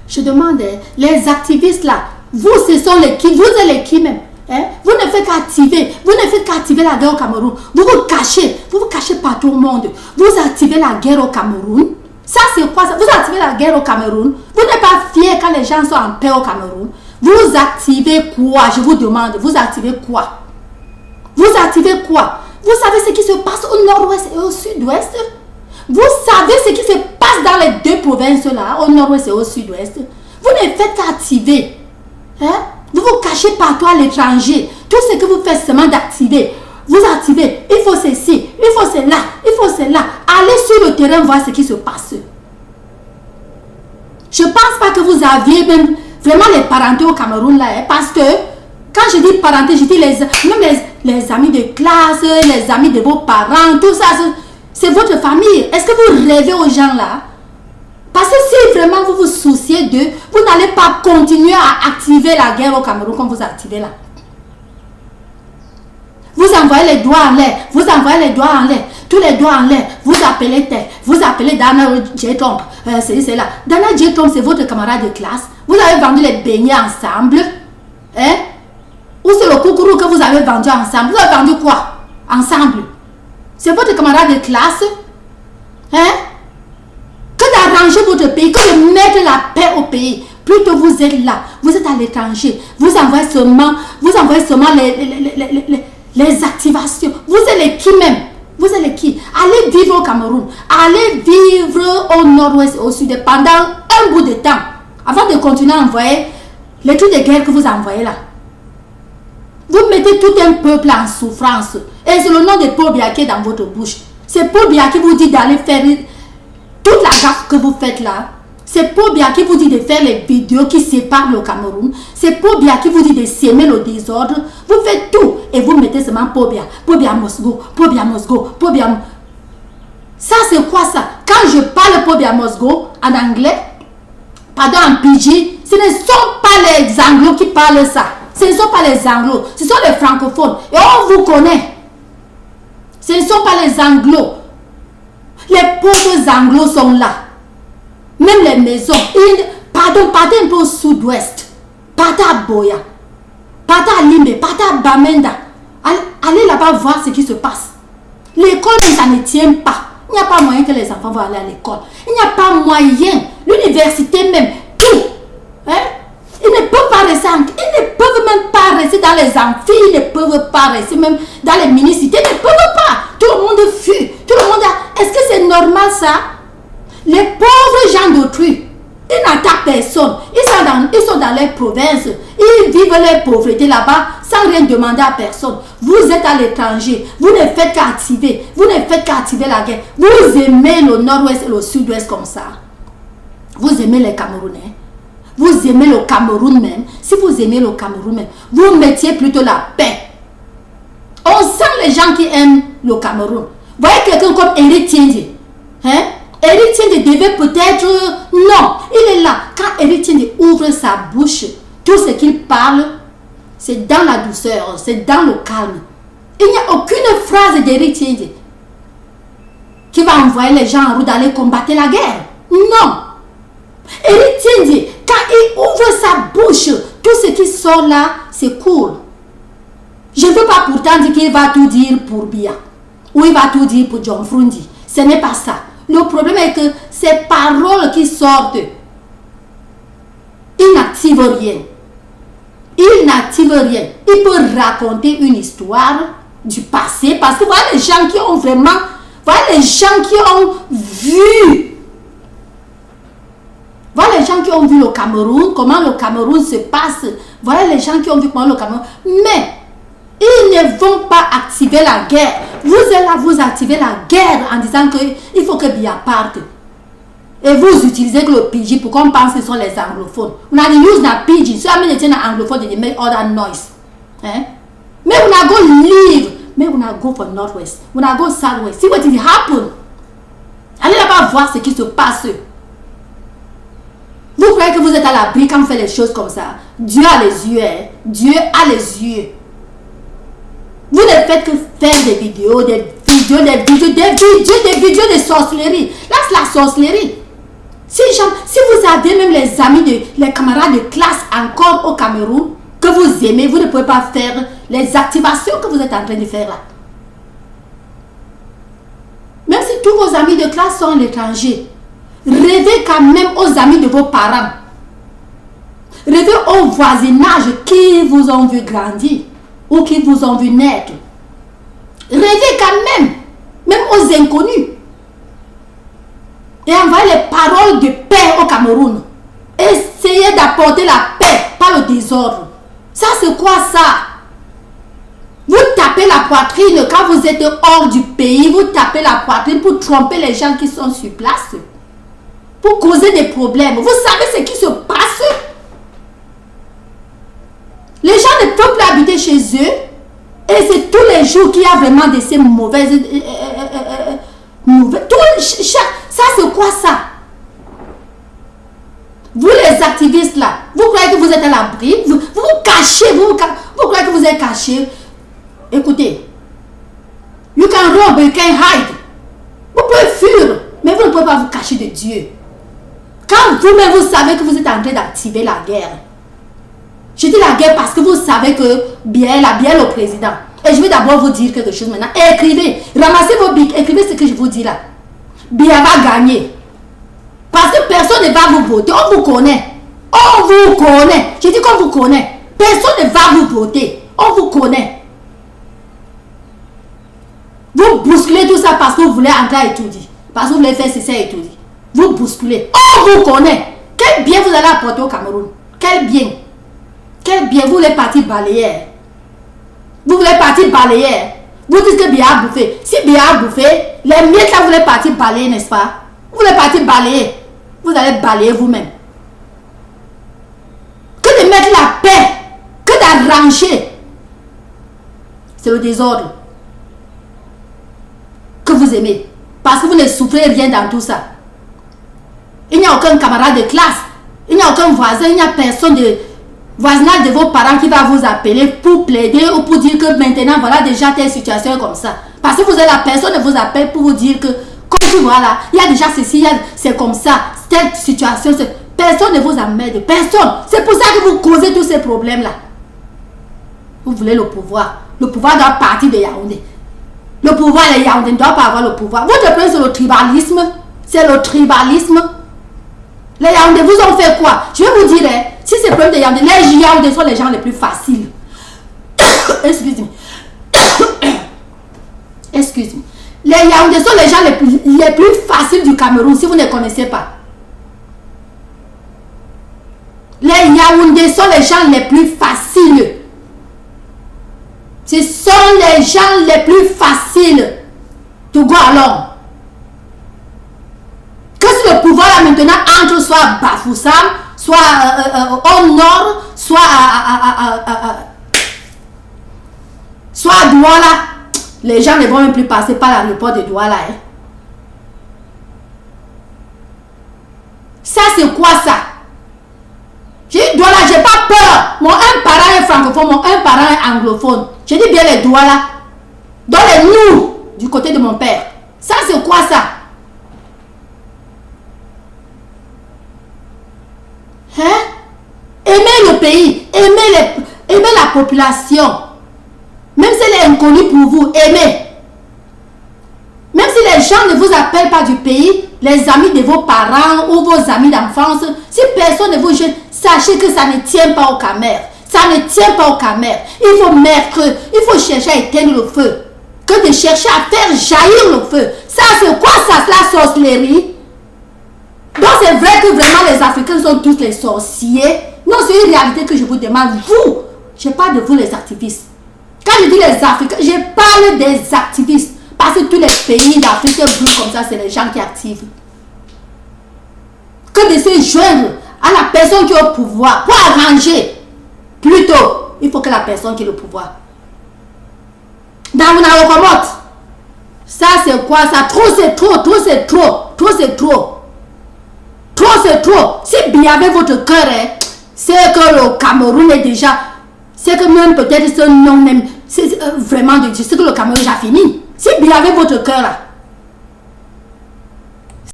Je demande, les activistes là, vous, ce sont les qui? Vous êtes les qui même? Vous ne faites qu'activer la guerre au Cameroun. Vous vous cachez partout au monde. Vous activez la guerre au Cameroun. Ça, c'est quoi ça? Vous activez la guerre au Cameroun. Vous n'êtes pas fiers quand les gens sont en paix au Cameroun. Vous activez quoi? Je vous demande, vous activez quoi? Vous activez quoi? Vous savez ce qui se passe au nord-ouest et au sud-ouest? Vous savez ce qui se passe dans les deux provinces-là, au nord-ouest et au sud-ouest? Vous ne faites qu'activer. Vous vous cachez partout à l'étranger. Tout ce que vous faites, c'est seulement d'activer. Vous activez. Il faut ceci, il faut cela, il faut cela. Allez sur le terrain voir ce qui se passe. Je ne pense pas que vous aviez même vraiment les parentés au Cameroun là. Parce que, quand je dis parenté, je dis même les amis de classe, les amis de vos parents, tout ça, c'est votre famille. Est-ce que vous rêvez aux gens là? Parce que si vraiment vous vous souciez d'eux, vous n'allez pas continuer à activer la guerre au Cameroun comme vous activez là. Vous envoyez les doigts en l'air, vous envoyez les doigts en l'air, tous les doigts en l'air, vous appelez tel, vous appelez Dana J. Trump, c'est là. Dana J. Trump, c'est votre camarade de classe. Vous avez vendu les beignets ensemble. Ou c'est le coucourou que vous avez vendu ensemble. Vous avez vendu quoi? Ensemble. C'est votre camarade de classe. Que d'arranger votre pays, que de mettre la paix au pays. Plutôt vous êtes là, vous êtes à l'étranger. Vous envoyez seulement les activations. Vous êtes les qui même? Vous êtes les qui? Allez vivre au Cameroun. Allez vivre au nord-ouest et au sud pendant un bout de temps. Avant de continuer à envoyer les trucs de guerre que vous envoyez là. Vous mettez tout un peuple en souffrance. Et c'est le nom de Paul Biya qui est dans votre bouche. C'est Paul Biya qui vous dit d'aller faire toute la gaffe que vous faites là. C'est Paul Biya qui vous dit de faire les vidéos qui séparent le Cameroun. C'est Paul Biya qui vous dit de s'aimer le désordre. Vous faites tout et vous mettez seulement Paul Biya. Paul Biya Mosgo, Paul Biya Mosgo, Paul Biya. Ça c'est quoi ça? Quand je parle Paul Biya Mosgo en anglais, pardon en pidgin, ce ne sont pas les anglos qui parlent ça. Ce ne sont pas les anglos, ce sont les francophones. Et on vous connaît. Ce ne sont pas les anglos. Les pauvres anglos sont là. Même les maisons. Partez un peu au sud-ouest. Partez à Boya. Partez à Limbe. Partez à Bamenda. Allez là-bas voir ce qui se passe. L'école, ça ne tient pas. Il n'y a pas moyen que les enfants vont aller à l'école. Il n'y a pas moyen. L'université même. Tout. Ils ne peuvent pas rester. Ils ne peuvent même pas rester dans les amphis. Ils ne peuvent pas rester même dans les mini-cités. Ils ne peuvent pas. Tout le monde fuit. Tout le monde a... Est-ce que c'est normal ça? Les pauvres gens d'autrui, ils n'attaquent personne. Ils sont dans les provinces. Ils vivent leur pauvreté là-bas sans rien demander à personne. Vous êtes à l'étranger. Vous ne faites qu'activer. Vous ne faites qu'activer la guerre. Vous aimez le nord-ouest et le sud-ouest comme ça. Vous aimez les Camerounais. Vous aimez le Cameroun même. Si vous aimez le Cameroun même, vous mettiez plutôt la paix. On sent les gens qui aiment le Cameroun. Voyez quelqu'un comme Eric Tiende. Eric Tiende devait peut-être... Non, il est là. Quand Eric Tiende ouvre sa bouche, tout ce qu'il parle, c'est dans la douceur, c'est dans le calme. Il n'y a aucune phrase d'Eric Tiende qui va envoyer les gens en route d'aller combattre la guerre. Non. Eric Tiende, quand il ouvre sa bouche, tout ce qui sort là, c'est cool. Je ne veux pas pourtant dire qu'il va tout dire pour Biya. Ou il va tout dire pour John Frundi. Ce n'est pas ça. Le problème est que ces paroles qui sortent, ils n'activent rien. Il n'active rien. Il peut raconter une histoire du passé. Parce que voilà les gens qui ont vraiment... Voilà les gens qui ont vu... Voilà les gens qui ont vu le Cameroun, comment le Cameroun se passe. Voilà les gens qui ont vu comment le Cameroun... Mais ils ne vont pas activer la guerre. Vous êtes là, vous activez la guerre en disant qu'il faut que Biya parte. Et vous utilisez que le pidgin pour qu'on pense que ce sont les anglophones. On a dit use na pidgin. Si on est un anglophone, they make all that noise. Mais on a go live. Mais on a go for northwest. On a go southwest. See what will happen. Allez là-bas voir ce qui se passe. Vous croyez que vous êtes à l'abri quand vous faites les choses comme ça? Dieu a les yeux. Dieu a les yeux. Vous ne faites que faire des vidéos de sorcellerie. Là, c'est la sorcellerie. Si vous avez même les camarades de classe encore au Cameroun, que vous aimez, vous ne pouvez pas faire les activations que vous êtes en train de faire là. Même si tous vos amis de classe sont à l'étranger, rêvez quand même aux amis de vos parents. Rêvez au voisinage qui vous ont vu grandir ou qui vous ont vu naître. Rêvez quand même aux inconnus. Et envoyez les paroles de paix au Cameroun. Essayez d'apporter la paix, pas le désordre. Ça, c'est quoi ça? Vous tapez la poitrine quand vous êtes hors du pays. Vous tapez la poitrine pour tromper les gens qui sont sur place. Pour causer des problèmes. Vous savez ce qui se passe? Les gens ne peuvent plus habiter chez eux. Et c'est tous les jours qu'il y a vraiment de ces mauvaises nouvelles. Ça, c'est quoi ça? Vous les activistes là, vous croyez que vous êtes à l'abri? Vous vous cachez, vous croyez que vous êtes cachés? Écoutez, you can run, you can hide. Vous pouvez fuir, mais vous ne pouvez pas vous cacher de Dieu. Quand vous-même vous savez que vous êtes en train d'activer la guerre. Je dis la guerre parce que vous savez que Biya est le président. Et je vais d'abord vous dire quelque chose maintenant. Écrivez, ramassez vos bics, écrivez ce que je vous dis là. Biya va gagner. Parce que personne ne va vous voter. On vous connaît. On vous connaît. Je dis qu'on vous connaît. Personne ne va vous voter. On vous connaît. Vous bousculez tout ça parce que vous voulez entrer à étudier. Parce que vous voulez faire ceci à étudier. Vous bousculez. On vous connaît. Quel bien vous allez apporter au Cameroun? Quel bien? Quel bien? Vous voulez partir balayer. Vous voulez partir balayer. Vous dites que Biya a bouffé. Si Biya a bouffé, les miettes là, vous voulez partir balayer, n'est-ce pas? Vous voulez partir balayer. Vous allez balayer vous-même. Que de mettre la paix, que d'arranger. C'est le désordre que vous aimez. Parce que vous ne souffrez rien dans tout ça. Il n'y a aucun camarade de classe. Il n'y a aucun voisin. Il n'y a personne de voisinage de vos parents qui va vous appeler pour plaider ou pour dire que maintenant, voilà déjà telle situation comme ça. Parce que vous êtes la personne ne vous appelle pour vous dire que, comme tu vois là, il y a déjà ceci, c'est comme ça, telle situation. Personne ne vous amène. Personne. C'est pour ça que vous causez tous ces problèmes-là. Vous voulez le pouvoir. Le pouvoir doit partir de Yaoundé. Le pouvoir, les Yaoundé ne doivent pas avoir le pouvoir. Votre problème, c'est le tribalisme. C'est le tribalisme. Les Yaoundé vous ont fait quoi? Je vais vous dire, si c'est le problème des Yaoundé, les Yaoundé sont les gens les plus faciles. Excusez-moi. Excusez-moi. Les Yaoundé sont les gens les plus faciles du Cameroun, si vous ne connaissez pas. Les Yaoundé sont les gens les plus faciles. Ce sont les gens les plus faciles to go along. Que si le pouvoir là maintenant entre soit à Bafoussam, soit au nord, soit à Douala, les gens ne vont même plus passer par l'aéroport de Douala. Hein. Ça c'est quoi ça? J'ai dit Douala, j'ai pas peur. Mon un parent est francophone, mon un parent est anglophone. Je dis bien les Douala. Dans les nous, du côté de mon père. Ça c'est quoi ça? Hein? Aimez le pays, aimez la population. Même si elle est inconnue pour vous, aimez. Même si les gens ne vous appellent pas du pays, les amis de vos parents ou vos amis d'enfance, si personne ne vous gêne, sachez que ça ne tient pas au Camer. Ça ne tient pas au Camer. Il faut mettre, il faut chercher à éteindre le feu. Que de chercher à faire jaillir le feu. Ça c'est quoi ça, la sorcellerie? Donc c'est vrai que vraiment les Africains sont tous les sorciers. Non, c'est une réalité que je vous demande. Vous, je parle de vous les activistes. Quand je dis les Africains, je parle des activistes. Parce que tous les pays d'Afrique bleus comme ça, c'est les gens qui activent. Que de se joindre à la personne qui est au pouvoir pour arranger. Plutôt, il faut que la personne qui ait le pouvoir. Dans mon recommande. Ça c'est quoi ça? Trop c'est trop, trop c'est trop, trop c'est trop. Trop c'est trop. Si bien avec votre cœur, c'est que le Cameroun est déjà, c'est que même peut-être ce nom même, c'est vraiment de dire, c'est que le Cameroun est déjà fini. Si bien avec votre cœur là,